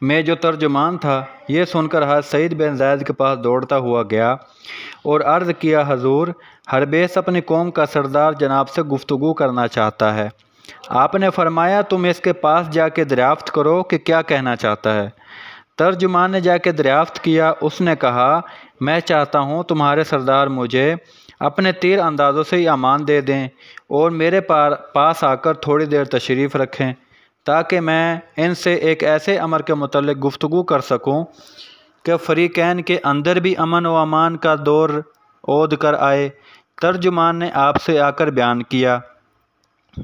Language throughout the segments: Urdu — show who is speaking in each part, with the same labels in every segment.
Speaker 1: میں جو ترجمان تھا یہ سن کر حضرت سعید بن زید کے پاس دوڑتا ہوا گیا اور عرض کیا، حضور، حربیس اپنی قوم کا سردار جناب سے گفتگو کرنا چاہتا ہے۔ آپ نے فرمایا تم اس کے پاس جا کے دریافت کرو کہ کیا کہنا چاہتا ہے۔ ترجمان نے جا کے دریافت کیا۔ اس نے کہا، میں چاہتا ہوں تمہارے سردار مجھے اپنے تیر اندازوں سے ہی امان دے دیں اور میرے پاس آ کر تھوڑی دیر تشریف رکھیں تاکہ میں ان سے ایک ایسے امر کے متعلق گفتگو کر سکوں کہ فریقین کے اندر بھی امن و امان کا دور عود کر آئے۔ ترجمان نے آپ سے آ کر بیان کیا۔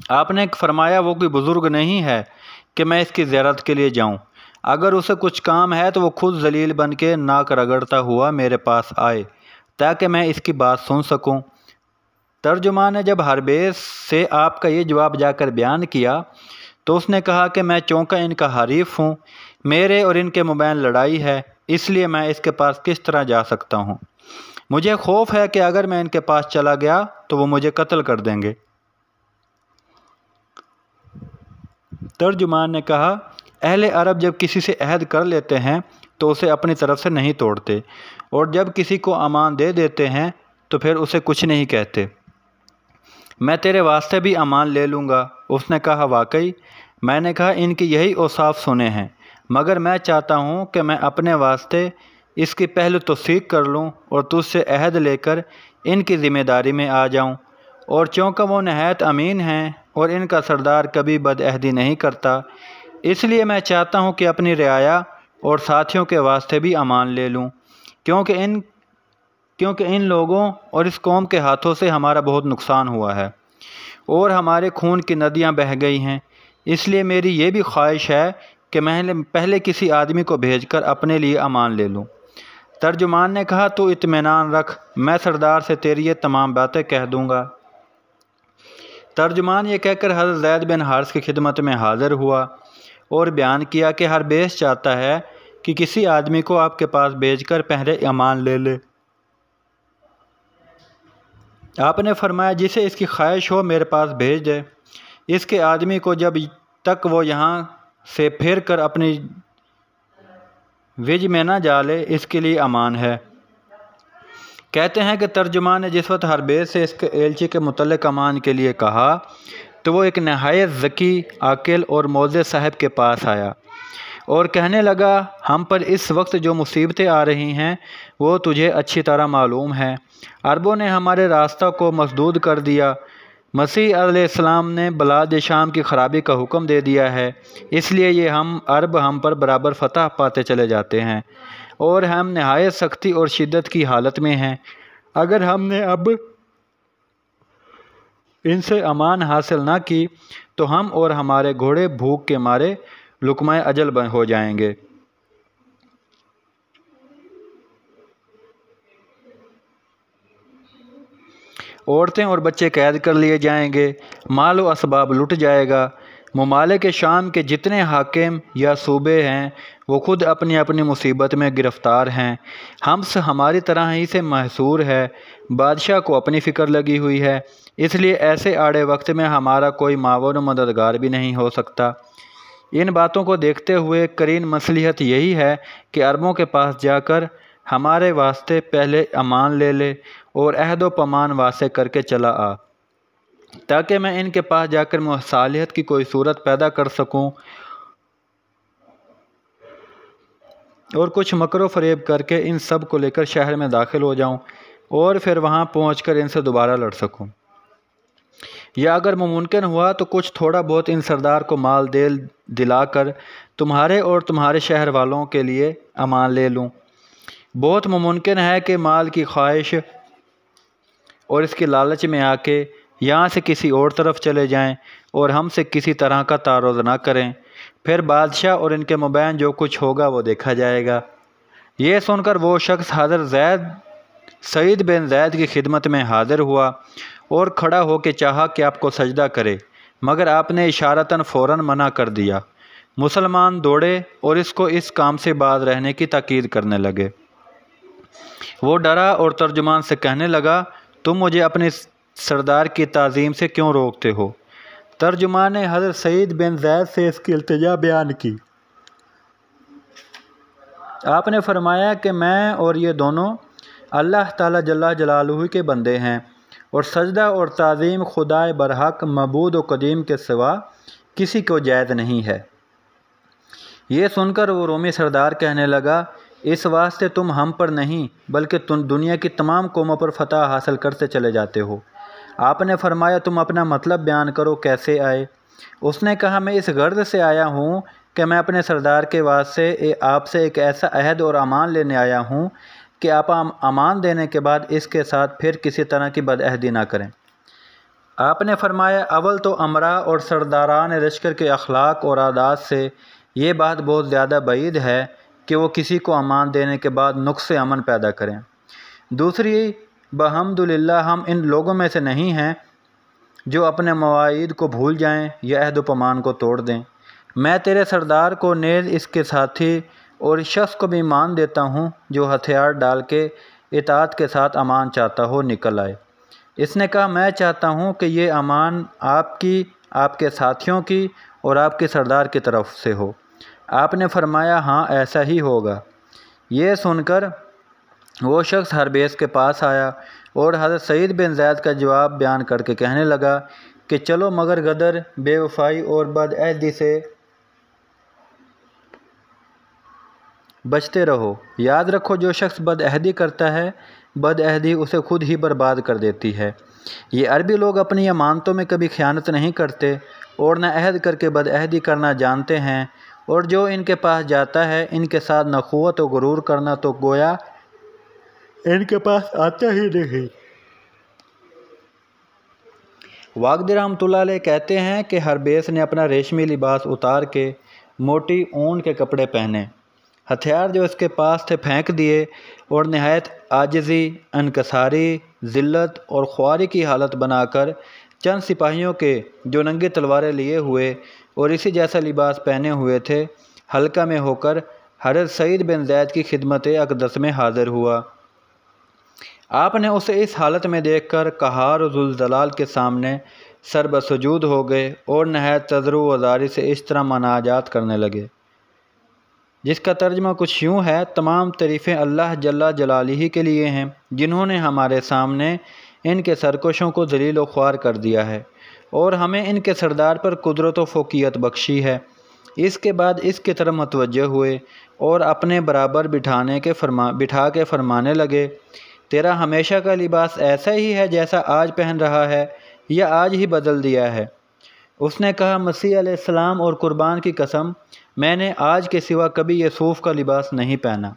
Speaker 1: آپ نے فرمایا وہ کوئی بزرگ نہیں ہے کہ میں اس کی زیارت کے لیے جاؤں۔ اگر اسے کچھ کام ہے تو وہ خود ذلیل بن کے ناک رگڑتا ہوا میرے پاس آئے تاکہ میں اس کی بات سن سکوں۔ ترجمان نے جب حربیس سے آپ کا یہ جواب جا کر بیان کیا تو اس نے کہا کہ میں چونکہ ان کا حریف ہوں، میرے اور ان کے مابین لڑائی ہے، اس لیے میں اس کے پاس کس طرح جا سکتا ہوں؟ مجھے خوف ہے کہ اگر میں ان کے پاس چلا گیا تو وہ مجھے قتل کر دیں گے۔ ترجمان نے کہا، اہل عرب جب کسی سے عہد کر لیتے ہیں تو اسے اپنی طرف سے نہیں توڑتے، اور جب کسی کو امان دے دیتے ہیں تو پھر اسے کچھ نہیں کہتے۔ میں تیرے واسطے بھی امان لے لوں گا۔ اس نے کہا، واقعی؟ میں نے کہا، ان کی یہی اوصاف سنے ہیں، مگر میں چاہتا ہوں کہ میں اپنے واسطے اس کی پہلے توثیق کر لوں اور تجھ سے عہد لے کر ان کی ذمہ داری میں آ جاؤں، اور چونکہ وہ نہایت امین ہیں اور ان کا سردار کبھی بد عہدی نہیں کرتا، اس لیے میں چاہتا ہوں کہ اپنی رعایا اور ساتھیوں کے واسطے بھی امان لے لوں، کیونکہ ان لوگوں اور اس قوم کے ہاتھوں سے ہمارا بہت نقصان ہوا ہے اور ہمارے خون کی ندیاں بہہ گئی ہیں۔ اس لیے میری یہ بھی خواہش ہے کہ میں پہلے کسی آدمی کو بھیج کر اپنے لیے امان لے لوں۔ ترجمان نے کہا، تو اطمینان رکھ، میں سردار سے تیری یہ تمام باتیں کہہ دوں گا۔ ترجمان یہ کہہ کر حضرت زید بن حارث کی خدمت میں حاضر ہوا اور بیان کیا کہ حربیس چاہتا ہے کہ کسی آدمی کو آپ کے پاس بھیج کر پہلے امان لے لے۔ آپ نے فرمایا، جسے اس کی خواہش ہو میرے پاس بھیج دے، اس کے آدمی کو جب تک وہ یہاں سے پھر کر اپنی وج میں نہ جالے اس کے لیے امان ہے۔ کہتے ہیں کہ ترجمان نے جس وقت حربیس سے اس کے ایلچی کے متعلق امان کے لیے کہا تو وہ ایک نہایت ذکی، عاقل اور موزے صاحب کے پاس آیا اور کہنے لگا، ہم پر اس وقت جو مصیبتیں آ رہی ہیں وہ تجھے اچھی طرح معلوم ہیں۔ عربوں نے ہمارے راستہ کو مسدود کر دیا، مسیح علیہ السلام نے بلاد شام کی خرابی کا حکم دے دیا ہے، اس لیے یہ عرب ہم پر برابر فتح پاتے چلے جاتے ہیں اور ہم نہایت سختی اور شدت کی حالت میں ہیں۔ اگر ہم نے اب ان سے امان حاصل نہ کی تو ہم اور ہمارے گھوڑے بھوک کے مارے لقمہ اجل ہو جائیں گے۔ عورتیں اور بچے قید کر لیے جائیں گے، مال و اسباب لٹ جائے گا۔ ممالک شام کے جتنے حاکم یا صوبے ہیں وہ خود اپنی اپنی مصیبت میں گرفتار ہیں، ہم سے ہماری طرح ہی سے محصور ہے، بادشاہ کو اپنی فکر لگی ہوئی ہے، اس لیے ایسے آڑے وقت میں ہمارا کوئی معاون و مددگار بھی نہیں ہو سکتا۔ ان باتوں کو دیکھتے ہوئے قرین مصلحت یہی ہے کہ عربوں کے پاس جا کر ہمارے واسطے پہلے امان لے لے اور عہد و پیمان واسطے کر کے چلا آ، تاکہ میں ان کے پاس جا کر مصالحت کی کوئی صورت پیدا کر سکوں اور کچھ مکر و فریب کر کے ان سب کو لے کر شہر میں داخل ہو جاؤں اور پھر وہاں پہنچ کر ان سے دوبارہ لڑ سکوں، یا اگر ممکن ہوا تو کچھ تھوڑا بہت ان سردار کو مال دلا کر تمہارے اور تمہارے شہر والوں کے لیے امان لے لوں۔ بہت ممکن ہے کہ مال کی خواہش اور اس کے لالچ میں آ کے یہاں سے کسی اور طرف چلے جائیں اور ہم سے کسی طرح کا تعارض نہ کریں، پھر بادشاہ اور ان کے مابین جو کچھ ہوگا وہ دیکھا جائے گا۔ یہ سن کر وہ شخص حضرت سعید بن زید کی خدمت میں حاضر ہوا اور کھڑا ہو کے چاہا کہ آپ کو سجدہ کرے، مگر آپ نے اشارتاً فوراً منع کر دیا۔ مسلمان دوڑے اور اس کو اس کام سے باز رہنے کی تاکید کرنے لگے۔ وہ ڈرا اور ترجمان سے کہنے لگا، تم مجھے اپنے سردار کی تعظیم سے کیوں روکتے ہو؟ ترجمان نے حضرت سعید بن زید سے اس کی التجا بیان کی۔ آپ نے فرمایا کہ میں اور یہ دونوں اللہ تعالیٰ جل جلالہ کے بندے ہیں، اور سجدہ اور تعظیم خدائے برحق معبود و قدیم کے سوا کسی کو جائز نہیں ہے۔ یہ سن کر وہ رومی سردار کہنے لگا، اس واسطے تم ہم پر نہیں بلکہ تم دنیا کی تمام قوموں پر فتح حاصل کرتے چلے جاتے ہو۔ آپ نے فرمایا، تم اپنا مطلب بیان کرو، کیسے آئے؟ اس نے کہا، میں اس غرض سے آیا ہوں کہ میں اپنے سردار کے واسطے آپ سے ایک ایسا عہد اور امان لینے آیا ہوں کہ آپ امان دینے کے بعد اس کے ساتھ پھر کسی طرح کی بدعہدی نہ کریں۔ آپ نے فرمایا، اول تو امرا اور سرداران لشکر کے اخلاق اور عادات سے یہ بات بہت زیادہ بعید ہے کہ وہ کسی کو امان دینے کے بعد نقص امن پیدا کریں۔ دوسری، بحمدللہ ہم ان لوگوں میں سے نہیں ہیں جو اپنے مواعید کو بھول جائیں یا عہد و پیمان کو توڑ دیں۔ میں تیرے سردار کو نیز اس کے ساتھی اور اس شخص کو بھی مان دیتا ہوں جو ہتھیار ڈال کے اطاعت کے ساتھ امان چاہتا ہو نکل آئے۔ اس نے کہا، میں چاہتا ہوں کہ یہ امان آپ کی، آپ کے ساتھیوں کی اور آپ کے سردار کی طرف سے ہو۔ آپ نے فرمایا، ہاں ایسا ہی ہوگا۔ یہ سن کر وہ شخص حربیس کے پاس آیا اور حضرت سعید بن زید کا جواب بیان کر کے کہنے لگا کہ چلو مگر غدر، بے وفائی اور بدعہدی سے بچتے رہو۔ یاد رکھو، جو شخص بدعہدی کرتا ہے، بدعہدی اسے خود ہی برباد کر دیتی ہے۔ یہ عربی لوگ اپنی امانتوں میں کبھی خیانت نہیں کرتے اور نہ عہد کر کے بدعہدی کرنا جانتے ہیں، اور جو ان کے پاس جاتا ہے ان کے ساتھ نخوت و غرور کرنا تو گویا ان کے پاس آتا ہی نہیں۔ واقدی رحمۃ اللہ علیہ کہتے ہیں کہ حربیس نے اپنا ریشمی لباس اتار کے موٹی اون کے کپڑے پہنے، ہتھیار جو اس کے پاس تھے پھینک دیے، اور نہایت عاجزی، انکساری، ذلت اور خواری کی حالت بنا کر چند سپاہیوں کے جو ننگی تلواریں لیے ہوئے اور اسی جیسا لباس پہنے ہوئے تھے حلقہ میں ہو کر حضرت سعید بن زید کی خدمت اقدس میں حاضر ہوا۔ آپ نے اسے اس حالت میں دیکھ کر قہار و ذوالجلال کے سامنے سر بسجود ہو گئے اور نہایت تضرع و زاری سے اس طرح مناجات کرنے لگے، جس کا ترجمہ کچھ یوں ہے، تمام تعریفیں اللہ جل جلالہ کے لیے ہیں جنہوں نے ہمارے سامنے ان کے سرکشوں کو ذلیل و خوار کر دیا ہے اور ہمیں ان کے سردار پر قدرت و فوقیت بخشی ہے۔ اس کے بعد اس کی طرف متوجہ ہوئے اور اپنے برابر بٹھا کے فرمانے لگے، تیرا ہمیشہ کا لباس ایسا ہی ہے جیسا آج پہن رہا ہے یا آج ہی بدل دیا ہے؟ اس نے کہا، مسیح علیہ السلام اور قربان کی قسم، میں نے آج کے سوا کبھی یہ صوف کا لباس نہیں پہنا۔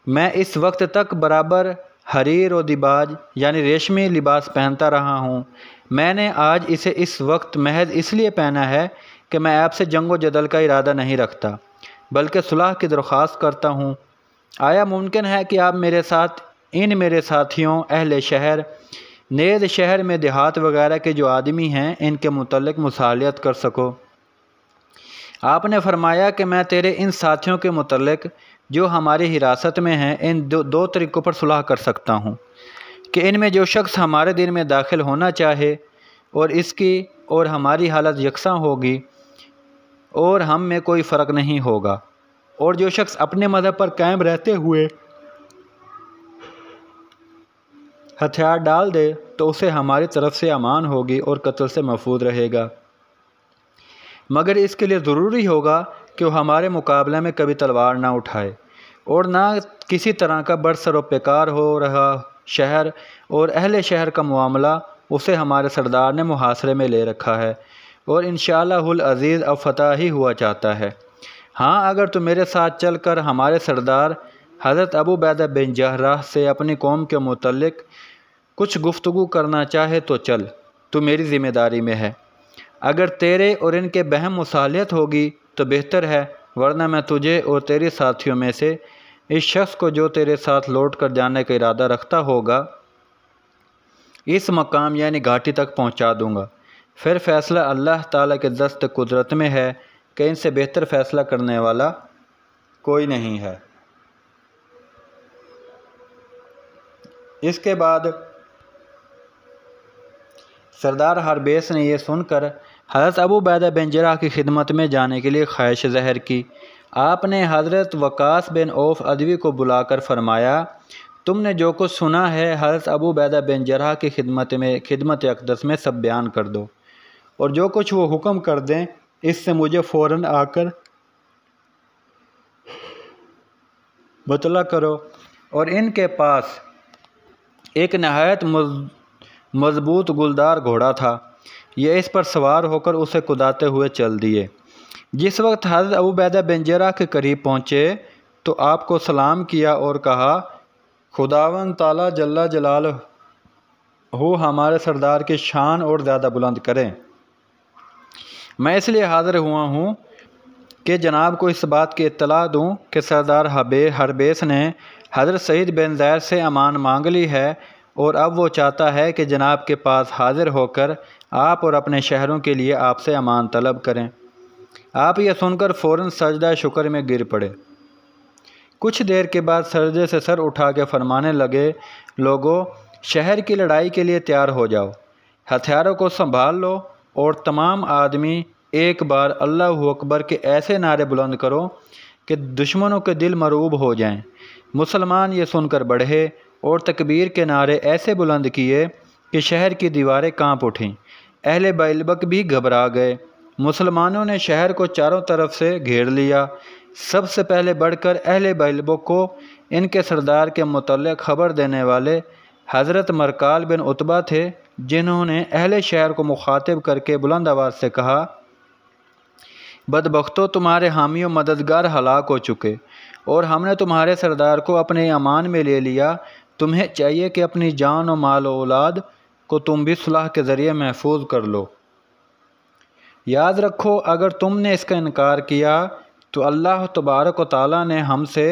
Speaker 1: میں اس وقت تک برابر حریر و دیباج یعنی ریشمی لباس پہنتا رہا ہوں۔ میں نے آج اسے اس وقت محض اس لیے پہنا ہے کہ میں آپ سے جنگ و جدل کا ارادہ نہیں رکھتا بلکہ صلح کی درخواست کرتا ہوں۔ آیا ممکن ہے کہ آپ میرے ساتھ ان میرے ساتھیوں اہل شہر نیز شہر میں دیہات وغیرہ کے جو آدمی ہیں ان کے متعلق مصالحت کر سکو؟ آپ نے فرمایا کہ میں تیرے ان ساتھیوں کے متعلق جو ہماری حراست میں ہیں ان دو طریقوں پر صلح کر سکتا ہوں کہ ان میں جو شخص ہمارے دین میں داخل ہونا چاہے اور اس کی اور ہماری حالت یکساں ہوگی اور ہم میں کوئی فرق نہیں ہوگا، اور جو شخص اپنے مذہب پر قائم رہتے ہوئے ہتھیار ڈال دے تو اسے ہماری طرف سے امان ہوگی اور قتل سے محفوظ رہے گا، مگر اس کے لیے ضروری ہوگا کہ وہ ہمارے مقابلے میں کبھی تلوار نہ اٹھائے اور نہ کسی طرح کا برسر و پیکار ہو رہا شہر اور اہل شہر کا معاملہ اسے ہمارے سردار نے محاصرے میں لے رکھا ہے اور انشاءاللہ العزیز اب فتح ہی ہوا چاہتا ہے۔ ہاں، اگر تو میرے ساتھ چل کر ہمارے سردار حضرت ابو عبیدہ بن جراح سے اپنی قوم کے متعلق کچھ گفتگو کرنا چاہے تو چل، تو میری ذمہ داری میں ہے۔ اگر تیرے اور ان کے بہم مصالحت ہوگی تو بہتر ہے، ورنہ میں تجھے اور تیرے ساتھیوں میں سے اس شخص کو جو تیرے ساتھ لوٹ کر جانے کا ارادہ رکھتا ہوگا اس مقام یعنی گھاٹی تک پہنچا دوں گا، پھر فیصلہ اللہ تعالیٰ کے دست قدرت میں ہے کہ ان سے بہتر فیصلہ کرنے والا کوئی نہیں ہے۔ اس کے بعد سردار حربیس نے یہ سن کر حضرت ابو عبیدہ بن جراح کی خدمت میں جانے کے لیے خواہش ظاہر کی۔ آپ نے حضرت وقاص بن عوف ادوی کو بلا کر فرمایا، تم نے جو کچھ سنا ہے حضرت ابو عبیدہ بن جراح کی خدمت اقدس میں سب بیان کر دو، اور جو کچھ وہ حکم کر دیں اس سے مجھے فوراً آ کر مطلع کرو۔ اور ان کے پاس ایک نہایت مضبوط گلدار گھوڑا تھا، یہ اس پر سوار ہو کر اسے کداتے ہوئے چل دیے۔ جس وقت حضرت ابو عبیدہ بن جراح کے قریب پہنچے تو آپ کو سلام کیا اور کہا، خداوند تعالیٰ جل جلالہ ہمارے سردار کی شان اور زیادہ بلند کریں۔ میں اس لیے حاضر ہوا ہوں کہ جناب کو اس بات کی اطلاع دوں کہ سردار حربیس نے حضرت سعید بن زید سے امان مانگ لی ہے، اور اب وہ چاہتا ہے کہ جناب کے پاس حاضر ہو کر آپ اور اپنے شہروں کے لیے آپ سے امان طلب کریں۔ آپ یہ سن کر فوراً سجدہ شکر میں گر پڑے۔ کچھ دیر کے بعد سجدے سے سر اٹھا کے فرمانے لگے، لوگو، شہر کی لڑائی کے لیے تیار ہو جاؤ، ہتھیاروں کو سنبھال لو، اور تمام آدمی ایک بار اللہ اکبر کے ایسے نعرے بلند کرو کہ دشمنوں کے دل مرعوب ہو جائیں۔ مسلمان یہ سن کر بڑھے اور تکبیر کے نعرے ایسے بلند کیے کہ شہر کی دیواریں کانپ اٹھیں۔ اہل بیلبک بھی گھبرا گئے۔ مسلمانوں نے شہر کو چاروں طرف سے گھیر لیا۔ سب سے پہلے بڑھ کر اہل بیلبک کو ان کے سردار کے متعلق خبر دینے والے حضرت مرکال بن عتبہ تھے، جنہوں نے اہل شہر کو مخاطب کر کے بلند آواز سے کہا، بدبختو، تمہارے حامی و مددگار ہلاک ہو چکے اور ہم نے تمہارے سردار کو اپنے امان میں لے لیا۔ تمہیں چاہیے کہ اپنی جان و مال و اولاد کو تم بھی صلح کے ذریعے محفوظ کر لو۔ یاد رکھو، اگر تم نے اس کا انکار کیا تو اللہ تبارک و تعالیٰ نے ہم سے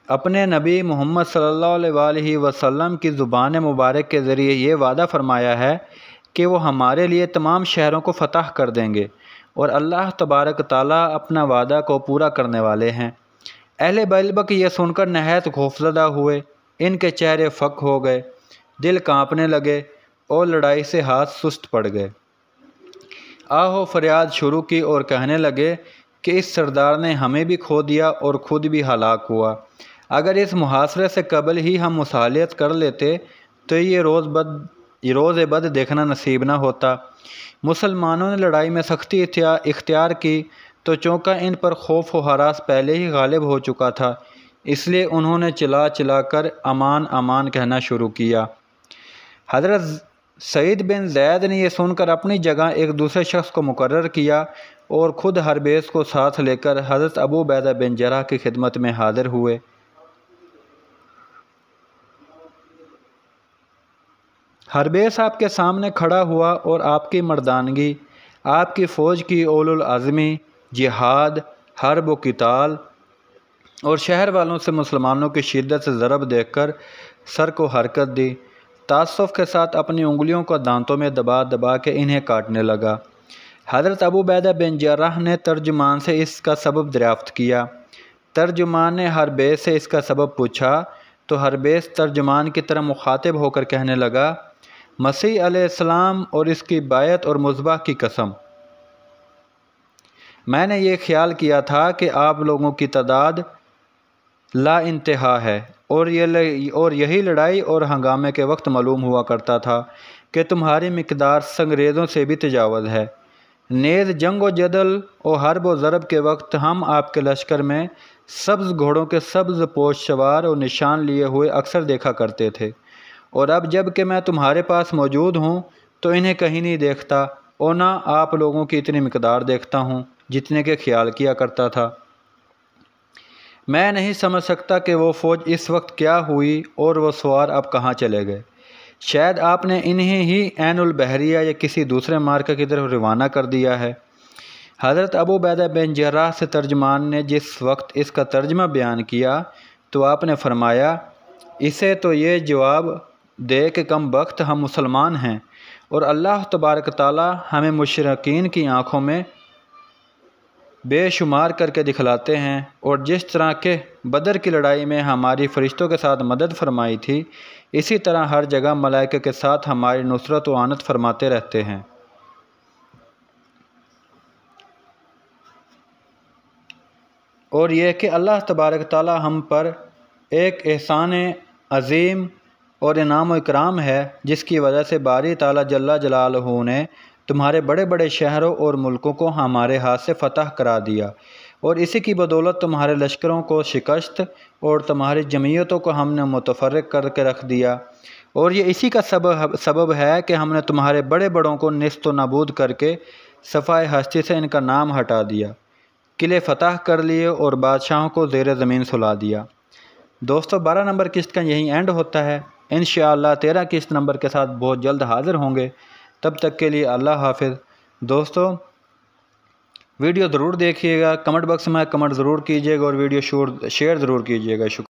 Speaker 1: اپنے نبی محمد صلی اللہ علیہ وآلہ وسلم کی زبان مبارک کے ذریعے یہ وعدہ فرمایا ہے کہ وہ ہمارے لیے تمام شہروں کو فتح کر دیں گے، اور اللہ تبارک تعالیٰ اپنا وعدہ کو پورا کرنے والے ہیں۔ اہل بیلبک یہ سن کر نہایت خوفزدہ ہوئے، ان کے چہرے فک ہو گئے، دل کانپنے لگے اور لڑائی سے ہاتھ سست پڑ گئے۔ آہو فریاد شروع کی اور کہنے لگے کہ اس سردار نے ہمیں بھی کھو دیا اور خود بھی ہلاک ہوا۔ اگر اس محاصرے سے قبل ہی ہم مصالحت کر لیتے تو یہ روز بد دیکھنا نصیب نہ ہوتا۔ مسلمانوں نے لڑائی میں سختی اختیار کی تو چونکہ ان پر خوف و ہراس پہلے ہی غالب ہو چکا تھا، اس لیے انہوں نے چلا چلا کر امان امان کہنا شروع کیا۔ حضرت سعید بن زید نے یہ سن کر اپنی جگہ ایک دوسرے شخص کو مقرر کیا اور خود حربیس کو ساتھ لے کر حضرت ابو عبیدہ بن جراح کی خدمت میں حاضر ہوئے۔ حربیس آپ کے سامنے کھڑا ہوا اور آپ کی مردانگی، آپ کی فوج کی اول العزمی، جہاد، حرب و قتال اور شہر والوں سے مسلمانوں کی شدت سے ضرب دیکھ کر سر کو حرکت دی، تعصب کے ساتھ اپنی انگلیوں کو دانتوں میں دبا دبا کے انہیں کاٹنے لگا۔ حضرت ابو عبیدہ بن جراح نے ترجمان سے اس کا سبب دریافت کیا۔ ترجمان نے حربیس سے اس کا سبب پوچھا تو حربیس ترجمان کی طرح مخاطب ہو کر کہنے لگا، مسیح علیہ السلام اور اس کی بیعت اور مذبح کی قسم، میں نے یہ خیال کیا تھا کہ آپ لوگوں کی تعداد لا انتہا ہے، اور یہی لڑائی اور ہنگامے کے وقت معلوم ہوا کرتا تھا کہ تمہاری مقدار سنگریزوں سے بھی تجاوز ہے۔ نیز جنگ و جدل و حرب و ضرب کے وقت ہم آپ کے لشکر میں سبز گھوڑوں کے سبز پوش سوار اور نشان لیے ہوئے اکثر دیکھا کرتے تھے، اور اب جب کہ میں تمہارے پاس موجود ہوں تو انہیں کہیں نہیں دیکھتا، اور نہ آپ لوگوں کی اتنی مقدار دیکھتا ہوں جتنے کے خیال کیا کرتا تھا۔ میں نہیں سمجھ سکتا کہ وہ فوج اس وقت کیا ہوئی اور وہ سوار اب کہاں چلے گئے۔ شاید آپ نے انہیں ہی عین البحریہ یا کسی دوسرے مارکے کی طرف روانہ کر دیا ہے۔ حضرت ابو عبیدہ بن جراح سے ترجمان نے جس وقت اس کا ترجمہ بیان کیا تو آپ نے فرمایا، اسے تو یہ جواب دے کہ کم بخت ہم مسلمان ہیں، اور اللہ تبارک تعالیٰ ہمیں مشرکین کی آنکھوں میں بے شمار کر کے دکھلاتے ہیں، اور جس طرح کہ بدر کی لڑائی میں ہماری فرشتوں کے ساتھ مدد فرمائی تھی، اسی طرح ہر جگہ ملائکہ کے ساتھ ہماری نصرت و اعانت فرماتے رہتے ہیں۔ اور یہ کہ اللہ تبارک تعالی ہم پر ایک احسان عظیم اور انعام و اکرام ہے، جس کی وجہ سے باری تعالی جل جلالہ نے تمہارے بڑے بڑے شہروں اور ملکوں کو ہمارے ہاتھ سے فتح کرا دیا، اور اسی کی بدولت تمہارے لشکروں کو شکست اور تمہاری جمعیتوں کو ہم نے متفرق کر کے رکھ دیا، اور یہ اسی کا سبب ہے کہ ہم نے تمہارے بڑے بڑوں کو نیست و نابود کر کے صفائے ہستی سے ان کا نام ہٹا دیا، قلعے فتح کر لیے اور بادشاہوں کو زیر زمین سلا دیا۔ دوستو 12 نمبر قسط کا یہی اینڈ ہوتا ہے۔ انشاءاللہ 13 قسط نمبر کے ساتھ بہت جلد حاضر ہوں گے، تب تک کے لیے اللہ حافظ۔ دوستو ویڈیو ضرور دیکھیے گا، کمنٹ باکس میں کمنٹ ضرور کیجیے گا اور ویڈیو شیئر ضرور کیجیے گا۔ شکریہ۔